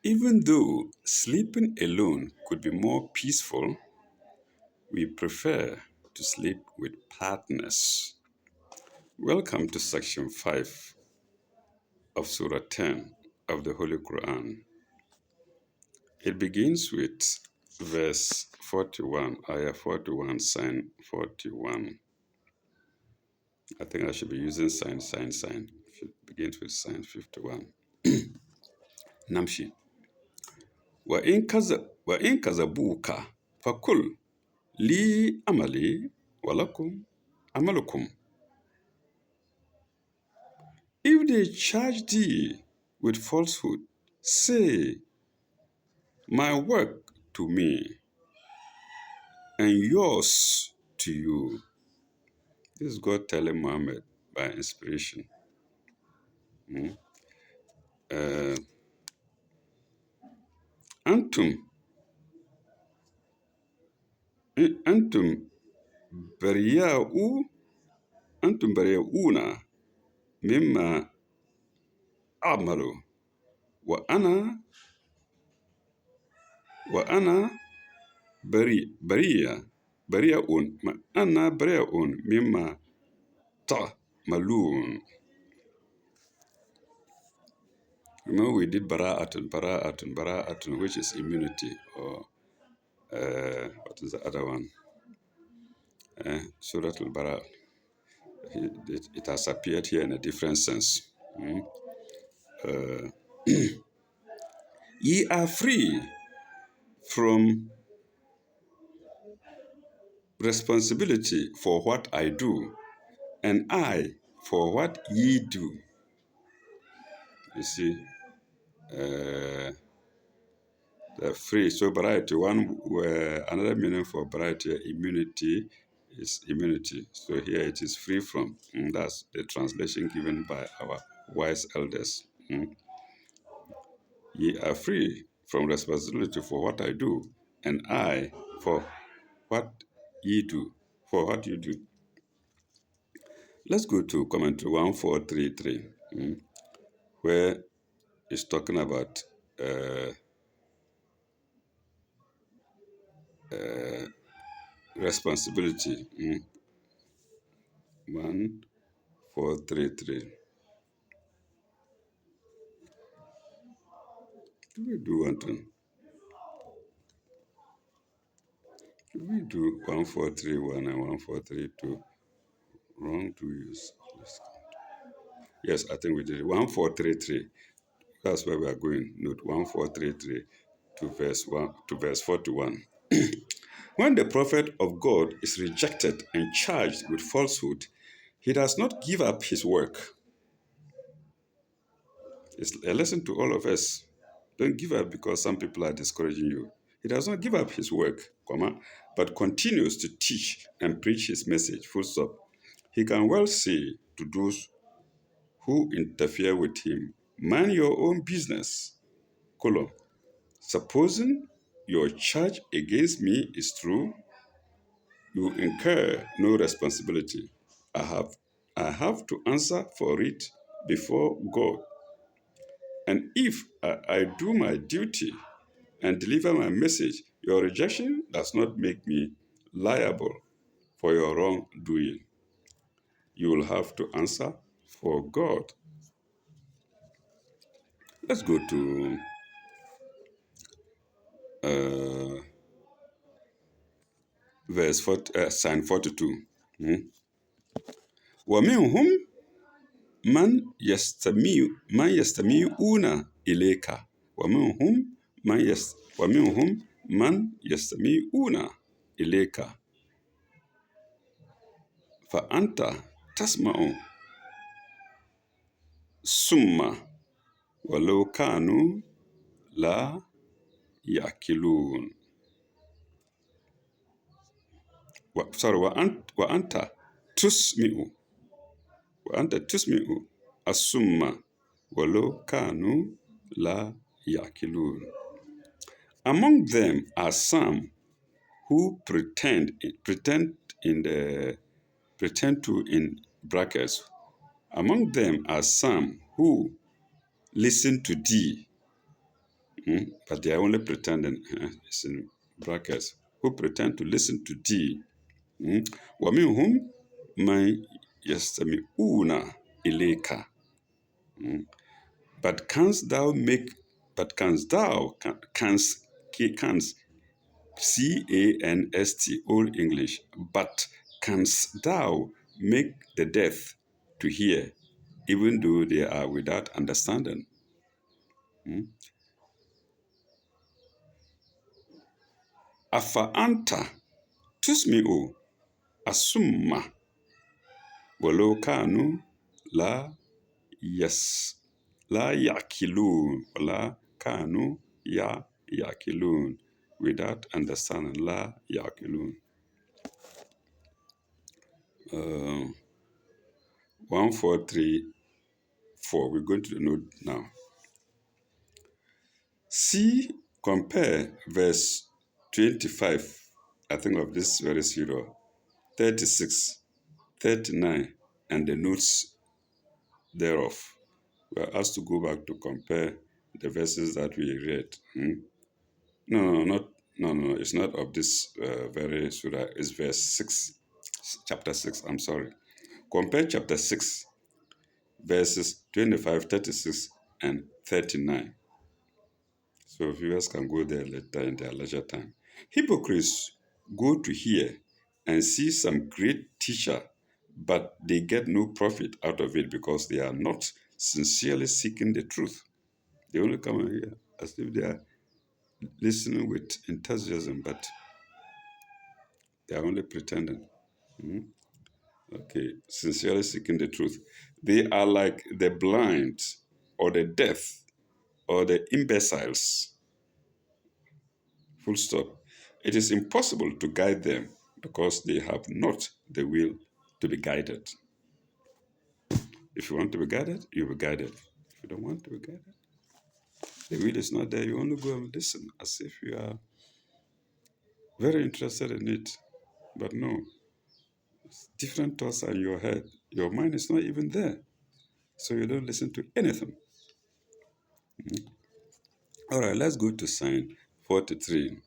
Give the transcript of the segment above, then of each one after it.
Even though sleeping alone could be more peaceful, we prefer to sleep with partners. Welcome to section 5 of Surah 10 of the Holy Quran. It begins with verse 41, ayah 41, sign 41. I think I should be using sign. It begins with sign 51. Namshi. وإن كذبوك فقل لي عملي ولكم عملكم. If they charge thee with falsehood, say, my work to me, and yours to you. This is God telling Muhammad by inspiration. Uh, Antum, antum bariya'u, antum bariya'una mimma a'malu, wa ana bariya'un, ana bariya'un mimma ta'malun. Remember we did bara'atun, which is immunity, or what is the other one? Surah al-Bara. It has appeared here in a different sense. Ye are free from responsibility for what I do, and I for what ye do. You see, they're free. So variety, another meaning for variety, immunity, is immunity. So here it is free from. That's the translation given by our wise elders. Ye are free from responsibility for what I do, and I for what ye do, for what you do. Let's go to commentary 1433, where it's talking about responsibility. 1433. Do we do one thing? Do we do 1431 and 1432? Wrong to use. Yes, I think we did 1433. That's where we are going. Note 1433 to verse 41. When the prophet of God is rejected and charged with falsehood, he does not give up his work. It's a lesson to all of us. Don't give up because some people are discouraging you. He does not give up his work, but continues to teach and preach his message, full stop. He can well say to those who interfere with him, mind your own business, colon. Supposing your charge against me is true, you incur no responsibility. I have to answer for it before God. And if I do my duty and deliver my message, your rejection does not make me liable for your wrongdoing. You will have to answer for God. Let's go to sign 42. وَمِنْهُمْ من يستمعون إليك ومنهم من يستمعون إليك فأنت تسمع ثم ولو كانوا لا يعقلون. وأنت تسمع الصم ولو كانوا لا يعقلون. Among them are some who pretend to in brackets. Among them are some who listen to thee. but they are only pretending, it's in brackets, who pretend to listen to thee. وَمِنْهُمْ مَنْ يَسْتَمِعُونَ إِلَيْكَ. But canst thou make, but canst thou, canst, CANST, Old English, but canst thou make the deaf to hear, even though they are without understanding? أفأنت تسمع الصم ولو كانوا لا يس لا يعقلون ولا كانوا يعقلون, without understanding, لا يعقلون. 1434, we're going to the note now. See, compare verse 25, I think of this very serial, 36, 39, and the notes thereof. We are asked to go back to compare the verses that we read. No, it's not of this very surah. It's verse 6, chapter 6, I'm sorry. Compare chapter 6, verses 25, 36, and 39. So viewers can go there later in their leisure time. Hypocrites go to hear and see some great teacher, but they get no profit out of it because they are not sincerely seeking the truth. They only come and hear as if they are listening with enthusiasm, but they are only pretending. Okay, sincerely seeking the truth. They are like the blind or the deaf or the imbeciles. Full stop. It is impossible to guide them because they have not the will to be guided. If you want to be guided, you'll be guided. If you don't want to be guided, the will is not there. You only go and listen as if you are very interested in it. But no, different thoughts are in your head. Your mind is not even there. So you don't listen to anything. All right, let's go to sign 43.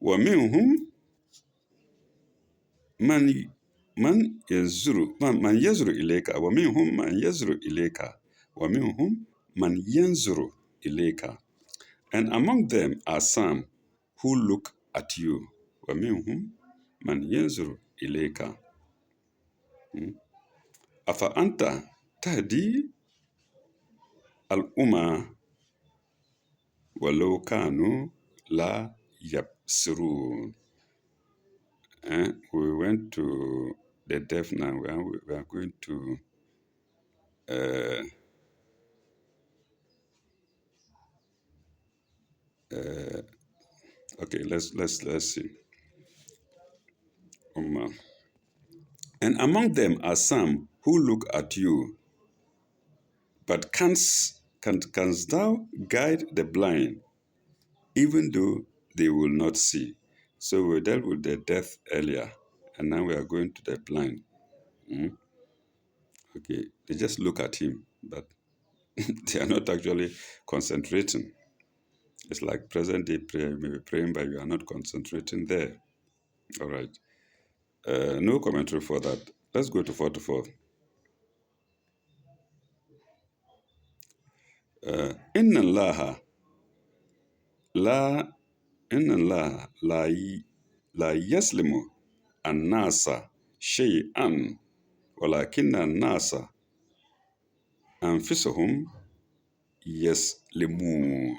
ومنهم من من يزر إليك ومنهم من يزر إليك ومنهم من ينظر إليك. And among them are some who look at you. ومنهم من ينظر إليك. أفأنت تهدي الأمة ولو كانوا لا يبصرون. We went to the deaf now. We are going to okay. Let's see. And among them are some who look at you, but canst thou guide the blind, even though they will not see? So we dealt with the deaf earlier, and now we are going to the blind. Okay, they just look at him, but they are not actually concentrating. It's like present day prayer. You may be praying, but you are not concentrating there. All right. No commentary for that. Let's go to 44. إن الله لا إن الله لا يظلم الناس شيئا ولكن الناس أنفسهم يظلمون.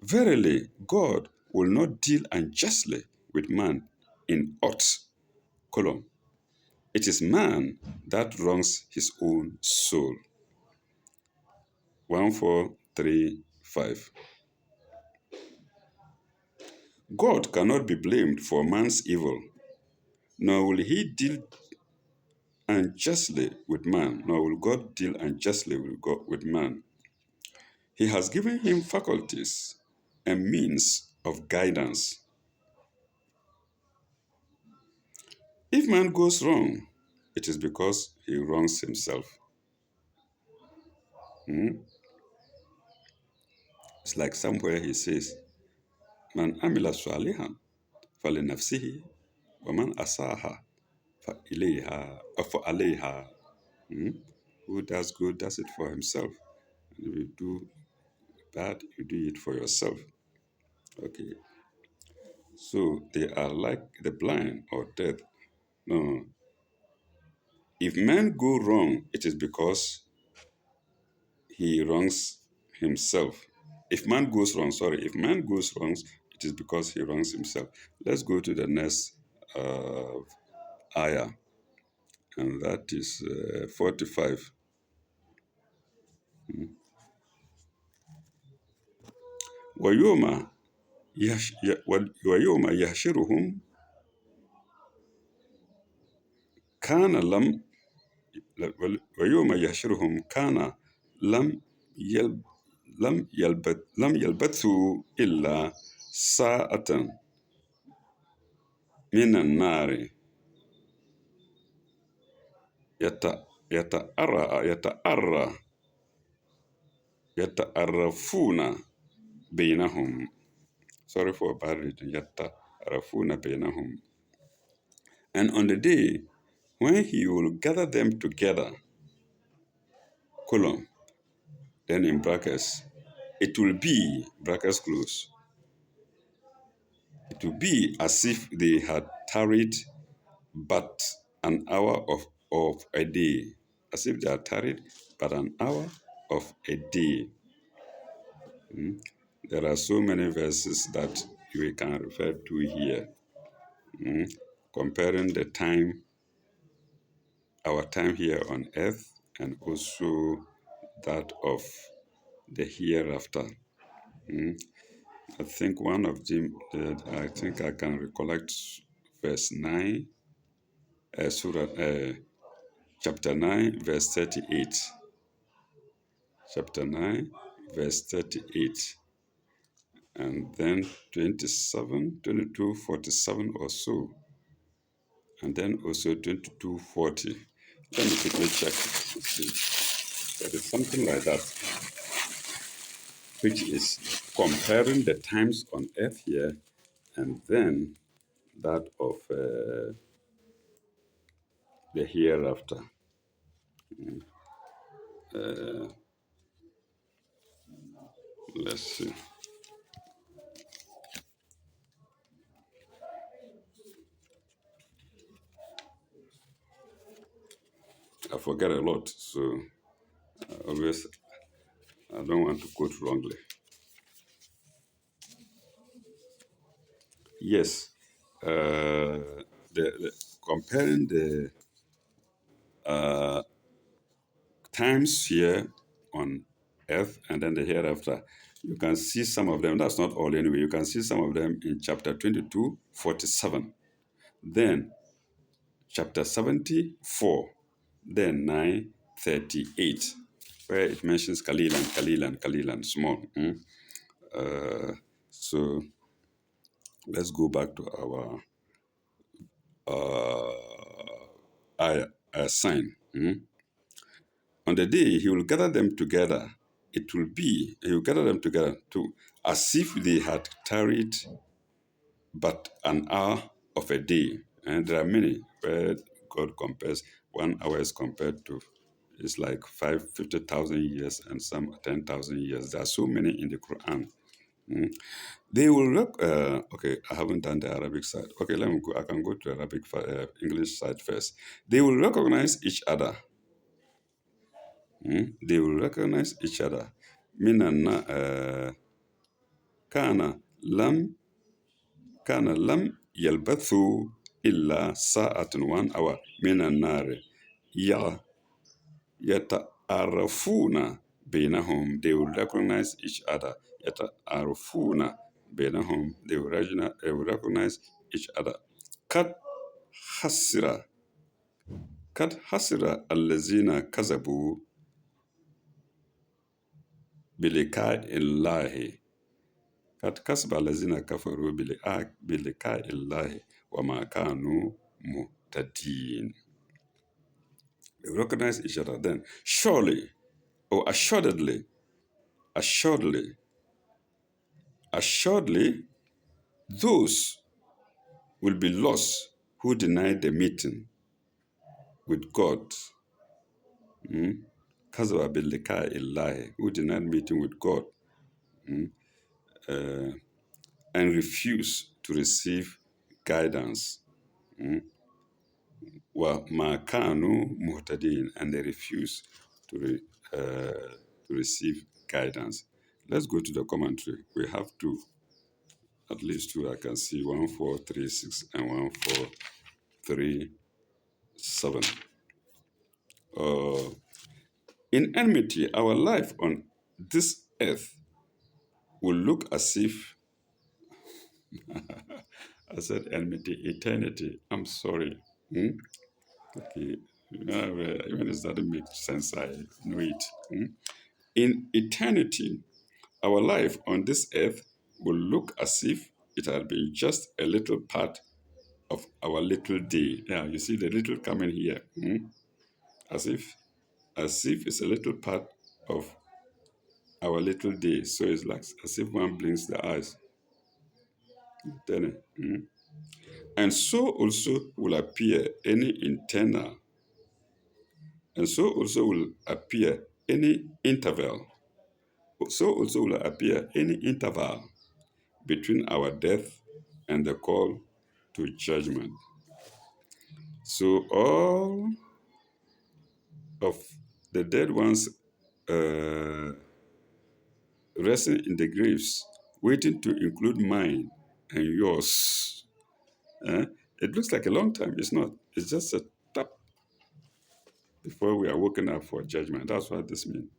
Verily, God will not deal unjustly with man in aught. Column. It is man that wrongs his own soul. 1435. God cannot be blamed for man's evil, nor will he deal unjustly with man, nor will God deal unjustly with man. He has given him faculties and means of guidance. If man goes wrong, it is because he wrongs himself. Hmm? It's like somewhere he says, Man amila salihan falinafsihi wa man asaha fa alayha. Hmm? Who does good does it for himself. And if you do bad, you do it for yourself. Okay. So they are like the blind or deaf. No, no, no. If man go wrong, it is because he wrongs himself. If man goes wrong, it is because he wrongs himself. Let's go to the next uh, ayah, and that is 45. وَيَوْمَ وَيَوْمَ يَحْشِرُهُمْ كَانَ وَيَوْمَ يَحْشِرُهُمْ كَانَ لم يلب لم يلبثوا إلا ساعة من النار يتأرى يتأرى يتعرفون بينهم. Sorry for bad reading. يتعرفون بينهم. And on the day when he will gather them together, colon, then in brackets, it will be, brackets close, it will be as if they had tarried but an hour of a day. As if they had tarried but an hour of a day. There are so many verses that we can refer to here, comparing the time, our time here on earth, and also that of the hereafter. I think one of them, I think I can recollect verse 9, chapter 9, verse 38. Chapter 9, verse 38. And then 27, 22, 47 or so. And then also 2240. Let me quickly check. There is something like that, which is comparing the times on earth here and then that of the hereafter. Let's see. I forget a lot, so always I don't want to quote wrongly. Yes, the comparing the times here on earth and then the hereafter, you can see some of them. That's not all anyway. You can see some of them in chapter 22, 47. Then chapter 74, then 9, 38, where it mentions Kalilan, small. So let's go back to our sign. On the day he will gather them together, he will gather them together too, as if they had tarried but an hour of a day. And there are many where God compares 1 hour is compared to, it's like 50,000 years and some 10,000 years. There are so many in the Quran. They will look, okay, I haven't done the Arabic side. Okay, let me go. I can go to the Arabic, English side first. They will recognize each other. They will recognize each other. Minna kana lam kana lam yalbathu illa sa'atun 1 hour minan nar ya yata'arafuna bainahum. They will recognize each other. Yata'arafuna bainahum. They will recognize each other. Kad hasira kad hasira allazina kazabu bilika illahi. قد كسب الذين كفروا بلقاء الله وما كانوا مهتدين. They recognize each other then. Surely or assuredly, assuredly, those will be lost who deny the meeting with God. Kazaba bilika illahi, who denied meeting with God and refuse to receive guidance. Wa makanu muhtadin, and they refuse to, to receive guidance. Let's go to the commentary. We have two, at least two. I can see 1436 and 1437. In enmity, our life on this earth will look as if I said enmity, eternity. I'm sorry. Okay. Even if that doesn't make sense, I know it. In eternity, our life on this earth will look as if it had been just a little part of our little day. Yeah, you see the little coming here. As if it's a little part of our little day. So it's like as if one blinks the eyes. Then, and so also will appear any internal, and so also will appear any interval. So also will appear any interval between our death and the call to judgment. So all of the dead ones resting in the graves, waiting to include mine and yours. Eh? It looks like a long time. It's not. It's just a tap before we are woken up for judgment. That's what this means.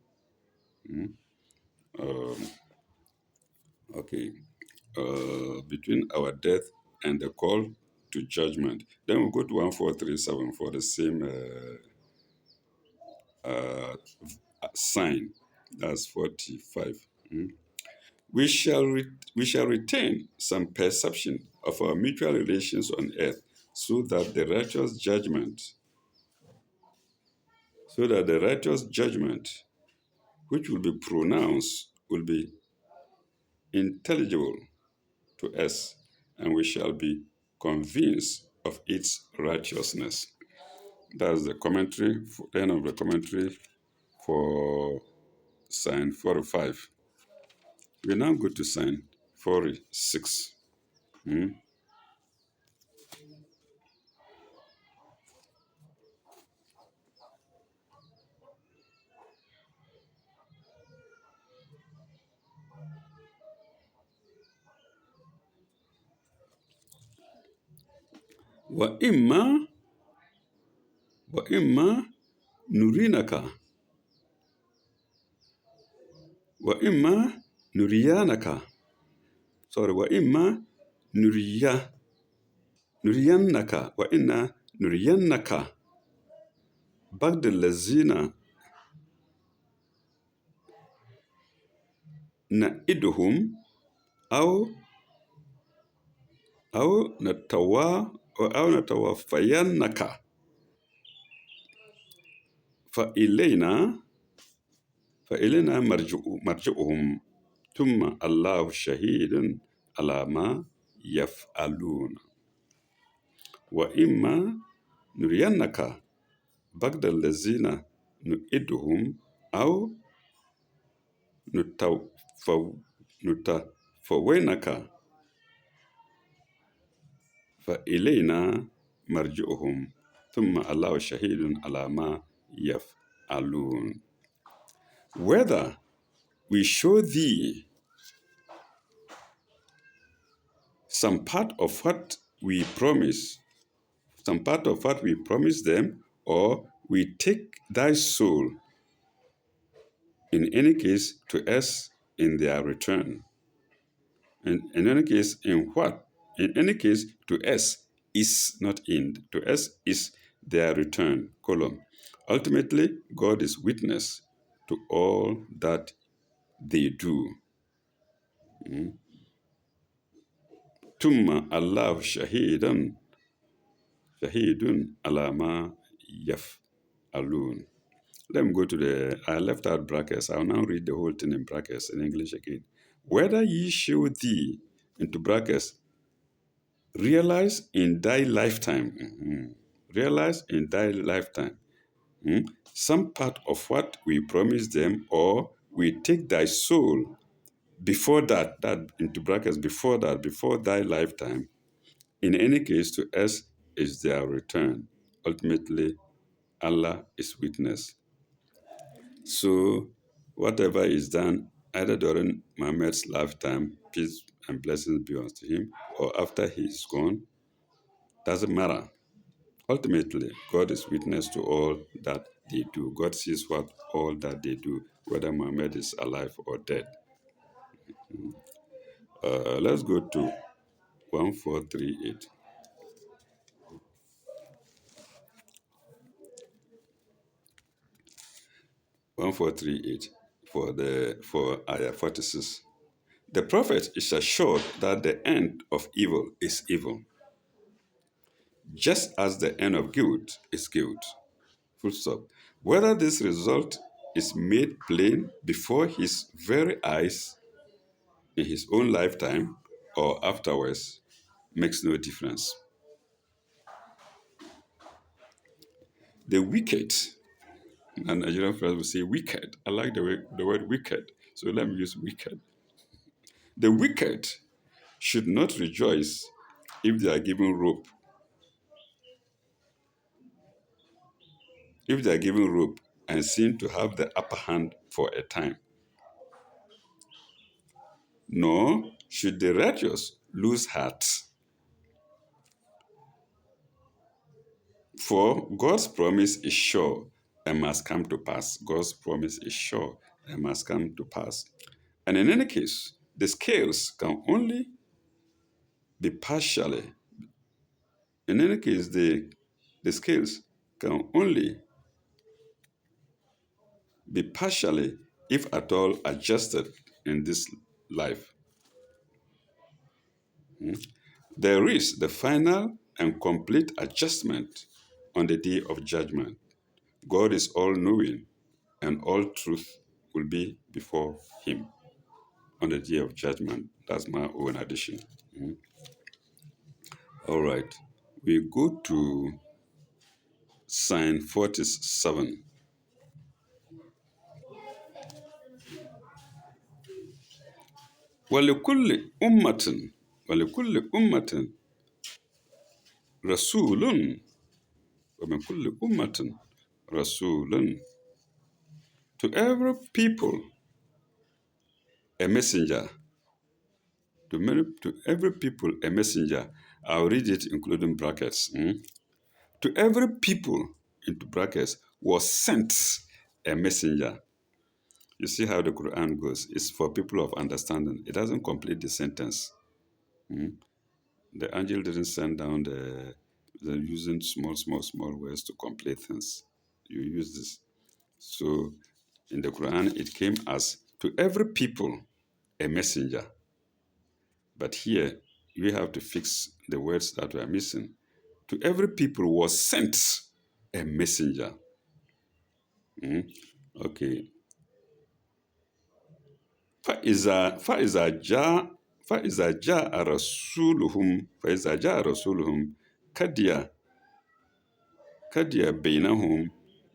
Okay. Between our death and the call to judgment. Then we'll go to 1437 for the same sign. That's 45. We shall retain some perception of our mutual relations on earth so that the righteous judgment which will be pronounced will be intelligible to us, and we shall be convinced of its righteousness. That's the commentary, end of the commentary for sign 45. We now go to sign 46. Wa imma nurinaka wa imma nuriyanaka. Sorry, wa imma nuriyannaka wa inna nuriyannaka بعد الذين نعدهم أو أو نتوا أو نتوفينك فإلينا مرجعهم ثم الله شهيد على ما يفعلون وإما نرينك بعد الذين نعدهم أو نتوفينك فإلينا مرجعهم ثم الله شهيد على ما يفعلون. Whether we show thee some part of what we promise, some part of what we promise them, or we take thy soul, in any case, to us in their return. And in any case, in what? In any case, to us is not in. To us is their return. Column. Ultimately, God is witness to all that they do. Tumma Allah shahidun ala ma yaf'alun. Let me go to I left out brackets. I'll now read the whole thing in brackets in English again. Whether ye show thee, into brackets, realize in thy lifetime, realize in thy lifetime, some part of what we promise them, or we take thy soul before that into brackets, before thy lifetime. In any case, to us is their return. Ultimately, Allah is witness. So, whatever is done, either during Muhammad's lifetime, peace and blessings be unto him, or after he is gone, doesn't matter. Ultimately, God is witness to all that they do. God sees what all that they do, whether Muhammad is alive or dead. Let's go to 1438. 1438 for Ayah 46. The prophet is assured that the end of evil is evil, just as the end of good is good. Full stop. Whether this result is made plain before his very eyes in his own lifetime or afterwards makes no difference. The wicked, and Nigerian friends will say wicked. I like the word wicked, so let me use wicked. The wicked should not rejoice if they are given rope. If they are given rope and seem to have the upper hand for a time. Nor should the righteous lose heart. For God's promise is sure and must come to pass. God's promise is sure and must come to pass. And in any case, the scales can only be partially, in any case, the scales can only be partially, if at all, adjusted in this life. There is the final and complete adjustment on the day of judgment. God is all knowing, and all truth will be before Him on the day of judgment. That's my own addition. All right. We go to sign 47. ولكل أمة ولكل أمة رسول ومن كل أمة رسول. To every people a messenger. To every people a messenger. I'll read it including brackets. To every people, into brackets, was sent a messenger. You see how the Quran goes. It's for people of understanding. It doesn't complete the sentence. The angel didn't send down they're using small words to complete things. You use this. So in the Quran, it came as to every people a messenger. But here, we have to fix the words that were missing. To every people was sent a messenger. Okay. فإذا جاء رسولهم كدي بينهم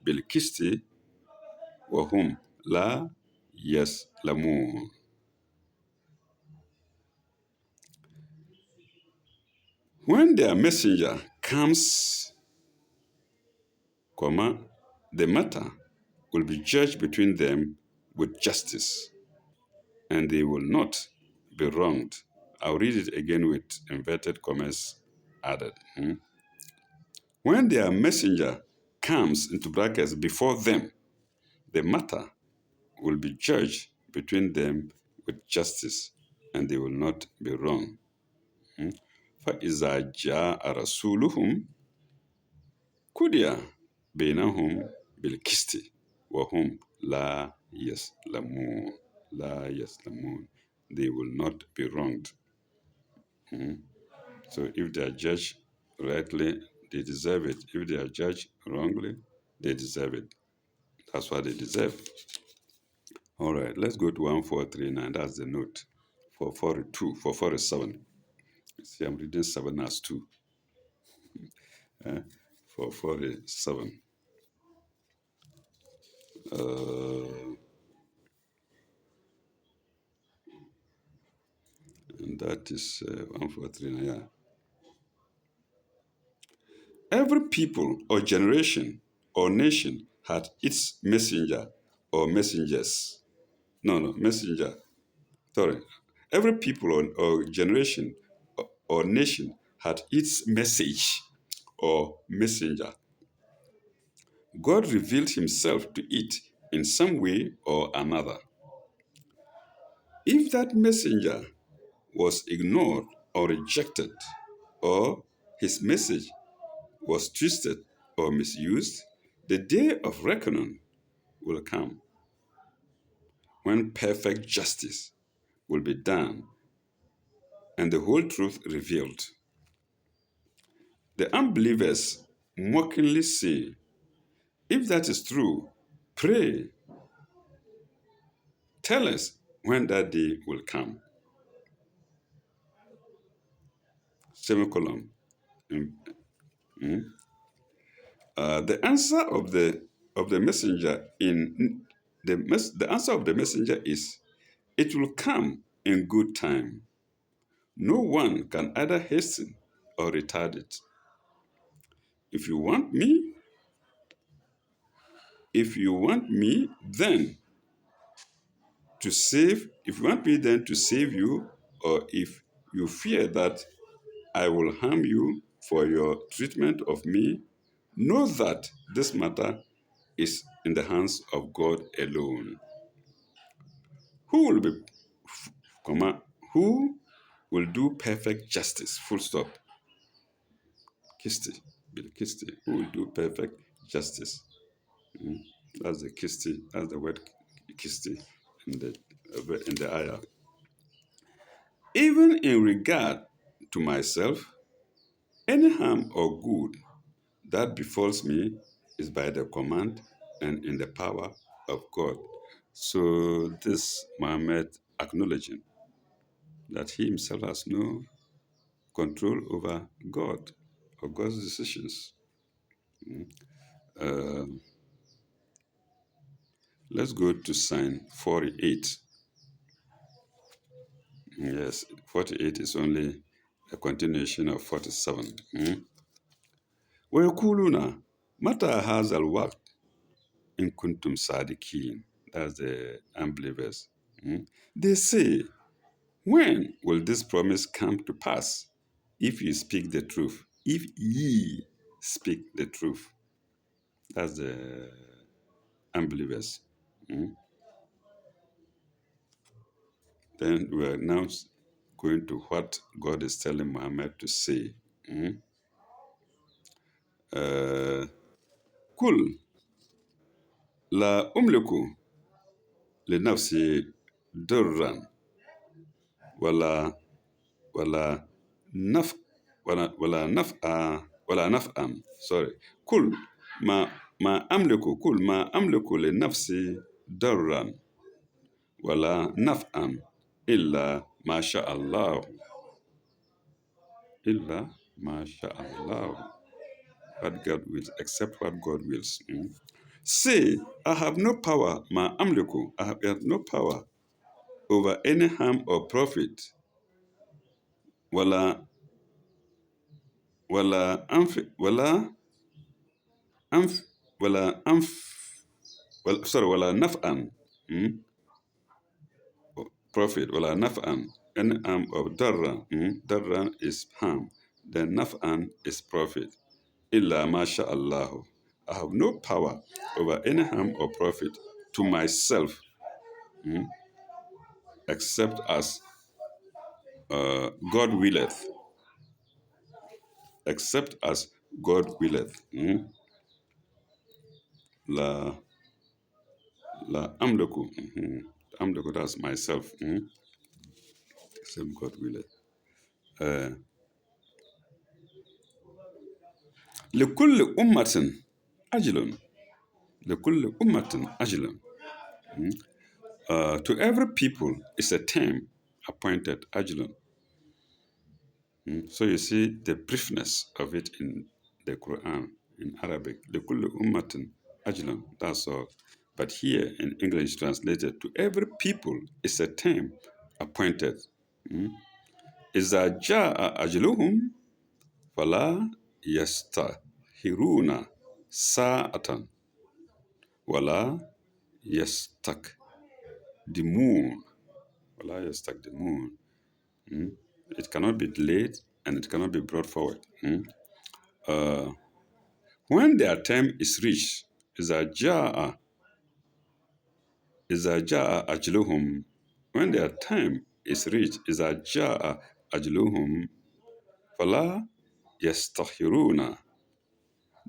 بالقسط وهم لا يسلمون. When their messenger comes, the matter will be judged between them with justice, and they will not be wronged. I'll read it again with inverted commas added. When their messenger comes, into brackets, before them, the matter will be judged between them with justice, and they will not be wrong. فَإِذَا جَاءَ رَسُولُهُمْ قُضِيَ بَيْنَهُمْ بِالْقِسْطِ وَهُمْ لَا يَسْلَمُونَ. لَا يَسْلَمُونَ. They will not be wronged. So if they are judged rightly, they deserve it. If they are judged wrongly, they deserve it. That's what they deserve. All right, let's go to 1439. That's the note. 442, 447. See, I'm reading 7 as 2. 447. And that is 1439, yeah. Every people or generation or nation had its messenger or messengers. No, messenger. Sorry. Every people or generation or nation had its message or messenger. God revealed himself to it in some way or another. If that messenger was ignored or rejected, or his message was twisted or misused, the day of reckoning will come when perfect justice will be done and the whole truth revealed. The unbelievers mockingly say, if that is true, pray, tell us when that day will come. Semicolon. Mm, mm. The answer of the messenger in the answer of the messenger is, it will come in good time. No one can either hasten or retard it. If you want me, if you want me then if you want me then to save you, or if you fear that I will harm you for your treatment of me, know that this matter is in the hands of God alone. Who will be, comma, who will do perfect justice? Full stop. Kisti, Bill Kisti, who will do perfect justice? That's the Kisti. That's the word Kisti in the ayah. Even in regard to myself, any harm or good that befalls me is by the command and in the power of God. So this Muhammad acknowledging that he himself has no control over God or God's decisions. Uh, let's go to sign 48. Yes, 48 is only a continuation of 47. ويقولون متى هذا الوقت إن كنتم صادقين. That's the unbelievers. They say, when will this promise come to pass if you speak the truth? If ye speak the truth. That's the unbelievers. Then we are now going to what God is telling Muhammad to say. كل لا أملك لنفسي ضرا ولا ولا نفع ولا نفعا. sorry. كل ما أملك لنفسي ضرا ولا نفعا إلا ما شاء الله. إلا ما شاء الله. What God wills, except what God wills. Say, I have no power, ma amliku, I have no power over any harm or profit. Wala, wala, amf, wala, wala naf'an, profit, wala naf'an, any harm of darra, darra is harm, then naf'an is profit. Illa masha Allah. I have no power over any harm or profit to myself, except as God willeth, except as God willeth. La la amlaku. Amlaku, that's myself. Except God willeth. لكل أمة أجل. لكل أمة أجل. To every people is a term appointed أجل. So you see the briefness of it in the Quran in Arabic. لكل أمة أجل. That's all. But here in English translated, to every people is a term appointed. إذا جاء أجلهم فلا يستأخرون ساعة ولا يستقدمون. ولا يستقدمون. It cannot be delayed and it cannot be brought forward. When their time is reached, إذا جاء أجلهم. When their time is reached, إذا جاء أجلهم فلا يستأخرون.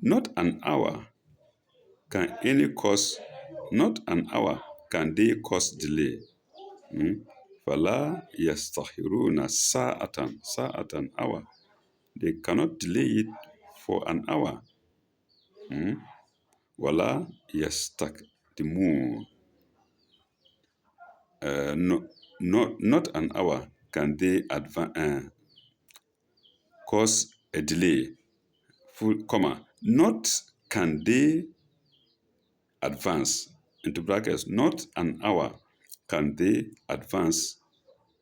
Not an hour can any cause, not an hour can they cause delay. فلا يستأخرون ساعة hour. They cannot delay it for an hour. ولا يستقدمون. Not an hour can they cause a delay. Not can they advance, into brackets, not an hour can they advance,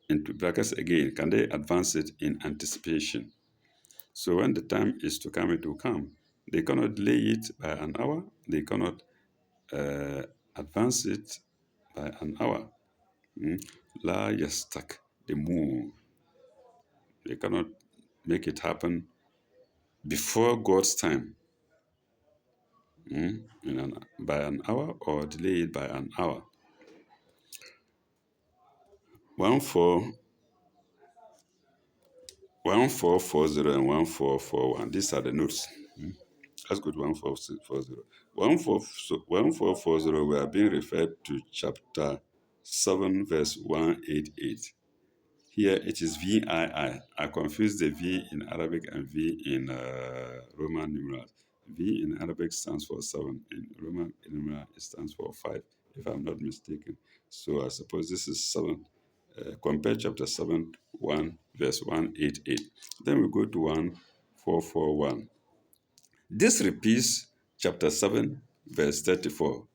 into brackets again, can they advance it in anticipation. So when the time is to come, it will come. They cannot delay it by an hour. They cannot advance it by an hour. La yastak, the moon. They cannot make it happen before God's time by an hour or delay it by an hour. 1440 and 1441. These are the notes. Let's go to 1440. 1440, we are being referred to chapter 7, verse 188. Here it is VII. I confuse the V in Arabic and V in Roman numerals. V in Arabic stands for 7. In Roman numeral, it stands for 5, if I'm not mistaken. So I suppose this is 7. Compare chapter 7, 1, verse 188. Then we go to 1441. This repeats chapter 7, verse 34,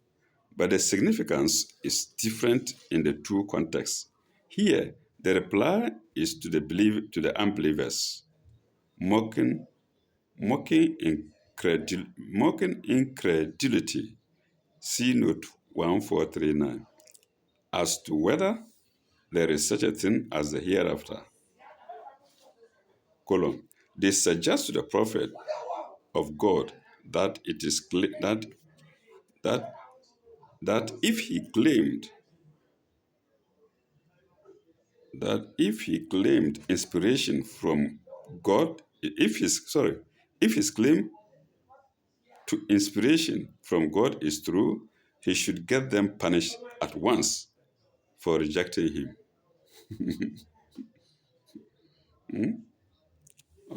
but the significance is different in the two contexts. Here, the reply is to the unbelievers, mocking incredulity. See note 1439. As to whether there is such a thing as the hereafter. They suggest to the prophet of God that it is that if he claimed inspiration from God, if his claim to inspiration from God is true, he should get them punished at once for rejecting him.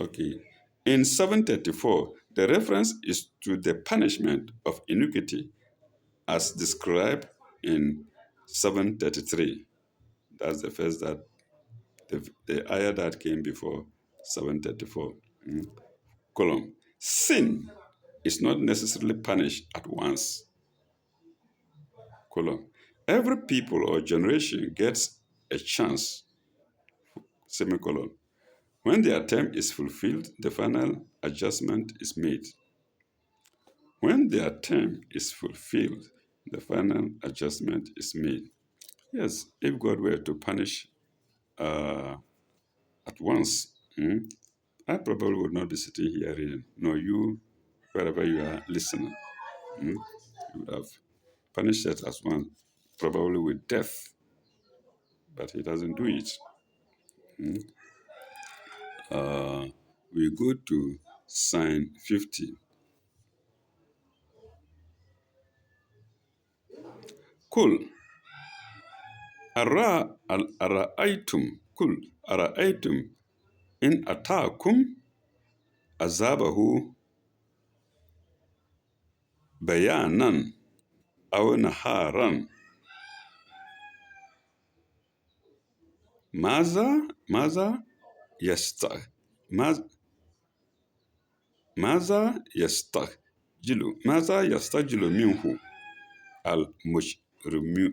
Okay. In 734, the reference is to the punishment of iniquity as described in 733. That's the first that the ayah that came before 734. Sin is not necessarily punished at once. Every people or generation gets a chance. Semicolon. When their term is fulfilled, the final adjustment is made. When their term is fulfilled, the final adjustment is made. Yes, if God were to punish at once, I probably would not be sitting here reading, nor you, wherever you are listening. You would have punished it as one, probably with death, but he doesn't do it. We go to sign 50. Kul ara'aytum in ataakum azabahu bayanan أو نهارا. ماذا يست ماذا ماذا يستعجل منه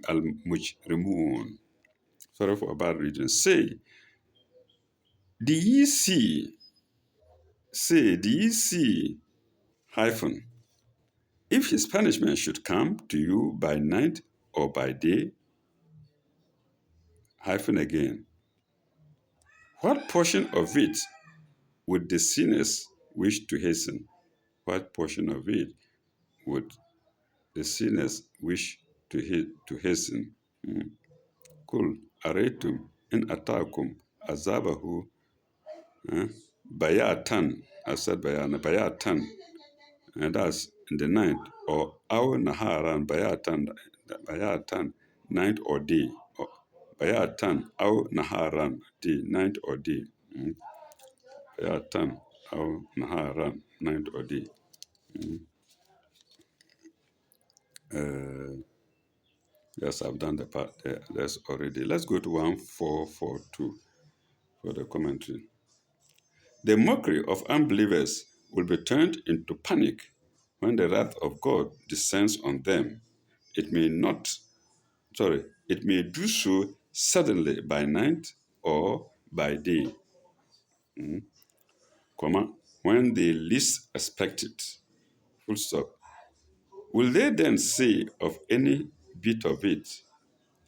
المجرمون. Sorry for a bad reading. Do ye see, do ye see, hyphen, if his punishment should come to you by night or by day, hyphen again, what portion of it would the sinners wish to hasten? What portion of it would the sinners wish to hasten? Kul aretum in atakum azabahu bayatan. I said bayatan, and that's in the night, or our naharan bayatan, night or day, or bayatan our naharan, day, night or day, bayatan our naharan, night or day. Yes, I've done the part there. That's already. Let's go to 1442 for the commentary. The mockery of unbelievers will be turned into panic when the wrath of God descends on them. It may not, it may do so suddenly by night or by day, when they least expect it. Full stop. Will they then say of any bit of it,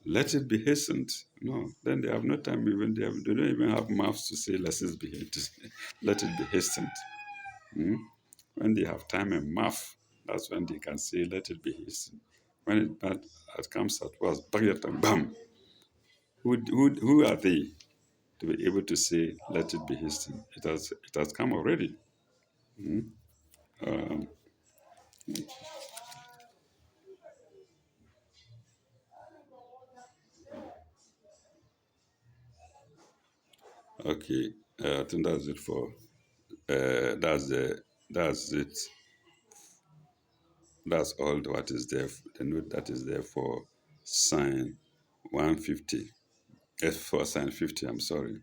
let it be hastened? No, then they have no time even, they don't even have mouths to say, let it be hastened. Let it be hastened. When they have time and mouth, that's when they can say, let it be hastened. When it comes at once, bam, who are they to be able to say, let it be hastened? It has come already. Um, okay, I think that's it for, that's it. That's all what is there, the note that is there for sign 150. For sign 50, I'm sorry.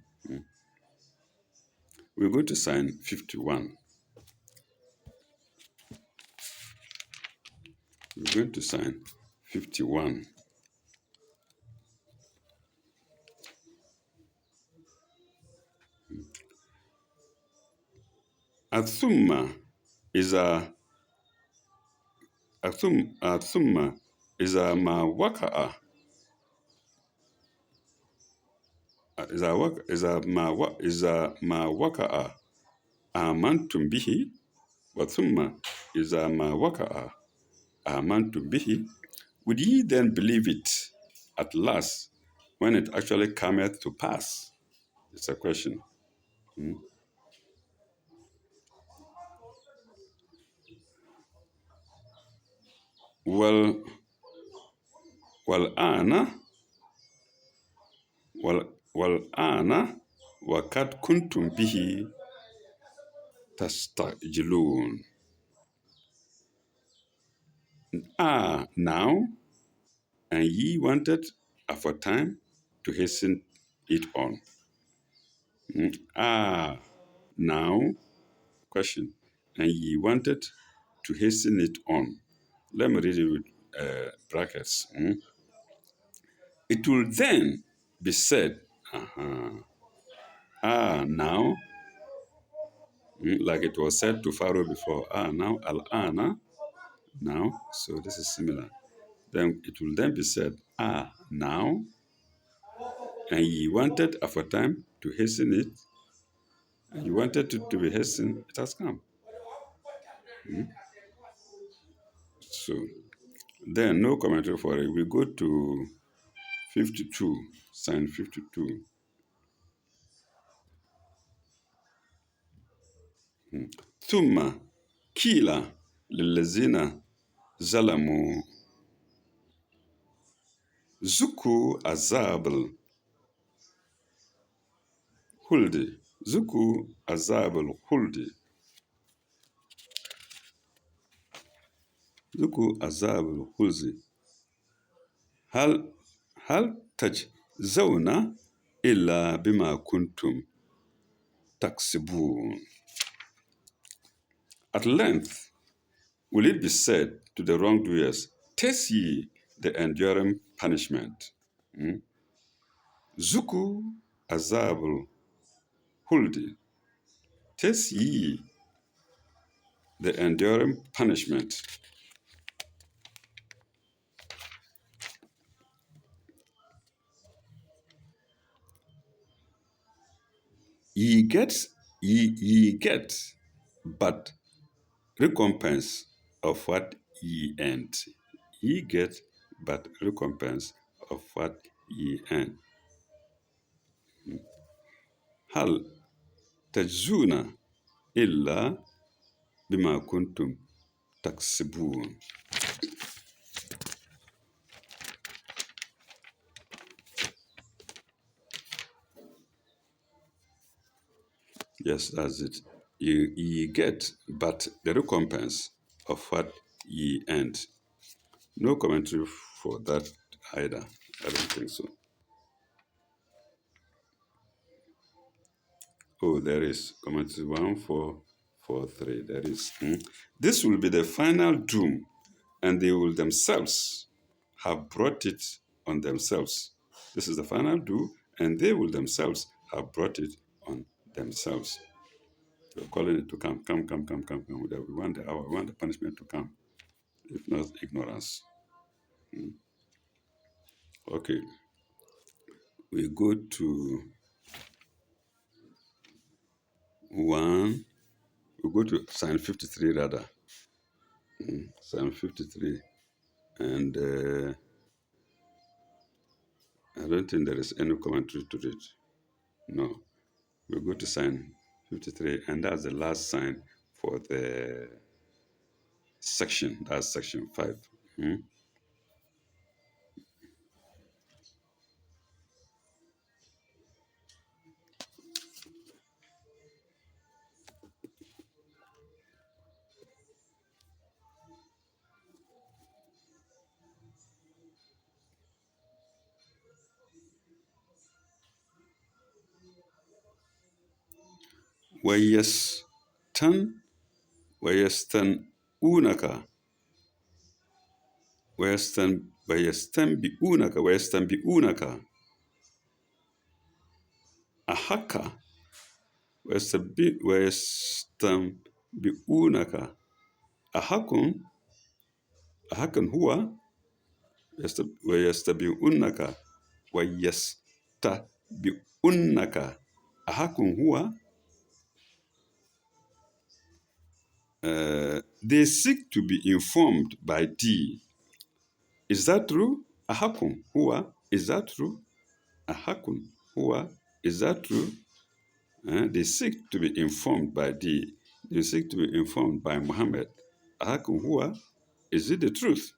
We go to sign 51. We're going to sign 51. Athumma is a Athumma is a mawaka'a. Is a mawaka'a. Amantum bihi. Wathumma is a mawaka'a. Amantum bihi. Would ye then believe it at last when it actually cometh to pass? It's a question. Well, ana ana wakat kuntum bihi tastajilun. Now, and ye wanted aforetime to hasten it on. Now, question, and ye wanted to hasten it on. Let me read it with brackets. It will then be said, now, like it was said to Pharaoh before, now, al-ana, now, so this is similar. Then it will then be said, now, and ye wanted aforetime to hasten it, and you wanted it to be hastened, it has come. So, then no commentary for it. We go to 52, sign 52. ثم كيل للذين ظلموا ذوقوا عذاب الخلد ذوقوا عذاب الخلد ذوقوا عذاب الخزي هل هل تجزون إلا بما كنتم تكسبون. At length will it be said to the wrongdoers, taste ye the enduring punishment. Zuku azabul huldi. Taste ye the enduring punishment. Ye get, ye get, but recompense of what ye earned. Ye get, but recompense of what ye earn. هل تجزون إلا بما كنتم تكسبون. Yes, that's it. Ye get, but the recompense of what ye earned. No commentary for that either. I don't think so. Oh, there is commentary 1443. There is. This will be the final doom, and they will themselves have brought it on themselves. This is the final doom, and they will themselves have brought it on themselves. We're calling it to come, come, come, come, come, come. We want the hour, we want the punishment to come, if not ignorance. Okay, we go to one, we go to Psalm 53 rather. Psalm 53. And I don't think there is any commentary to it. No. We go to Psalm 53, and that's the last sign for the section. That's section 5. ويستن ويستنونك ويستنبئونك أحكا ويستنبئونك أحكم هو ويستبئونك ويستبئونك أحكم هو. They seek to be informed by thee. Is that true? أحكم هو. Is that true? أحكم هو. Is that true? They seek to be informed by thee. They seek to be informed by Muhammad. أحكم هو. Is it the truth?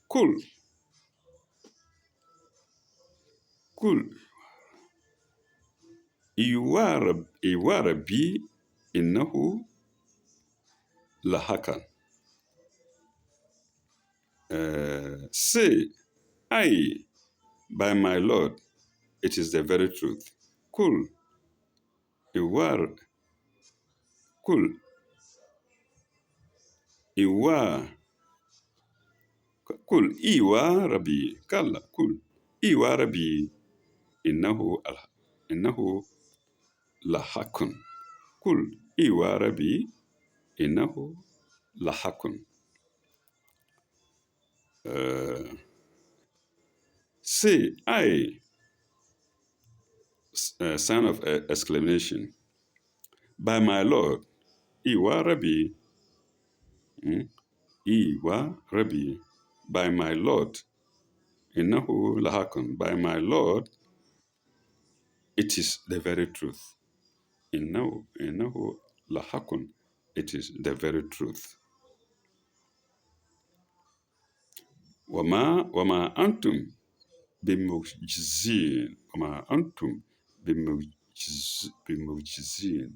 Cool. Cool. Iwarabi innahu lahakan. Say, I, by my Lord, it is the very truth. Kul, Iwar, Kul, Iwa, Kul, Iwa Rabbi, Kalla, Kul, Iwa Rabbi, innahu lahakun. Kul, Iwa Rabbi, innahu lahakun. Say, I, sign of exclamation, by my Lord, Iwa Rabbi, Iwa Rabbi, by my Lord, innahu lahakun, by my Lord, it is the very truth. Innahu lahakun, it is the very truth. Wama antum bimujizin. Wama antum bimujizin.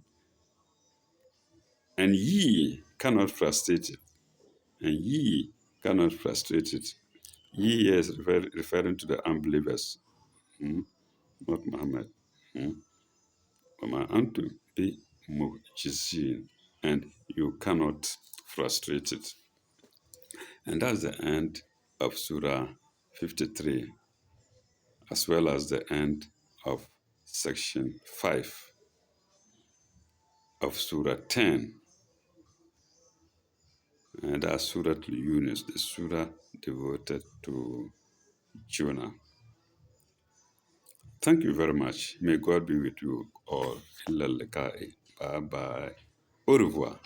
And ye cannot frustrate it. And ye cannot frustrate it. Ye here is referring to the unbelievers, not Muhammad. وَمَا أَنْتُمْ بِمُعْجِزِينَ, and you cannot frustrate it. And that's the end of Surah 53, as well as the end of section 5 of Surah 10. And that's Surah Yunus, the Surah devoted to Jonah. Thank you very much. May God be with you all. Bye bye. Au revoir.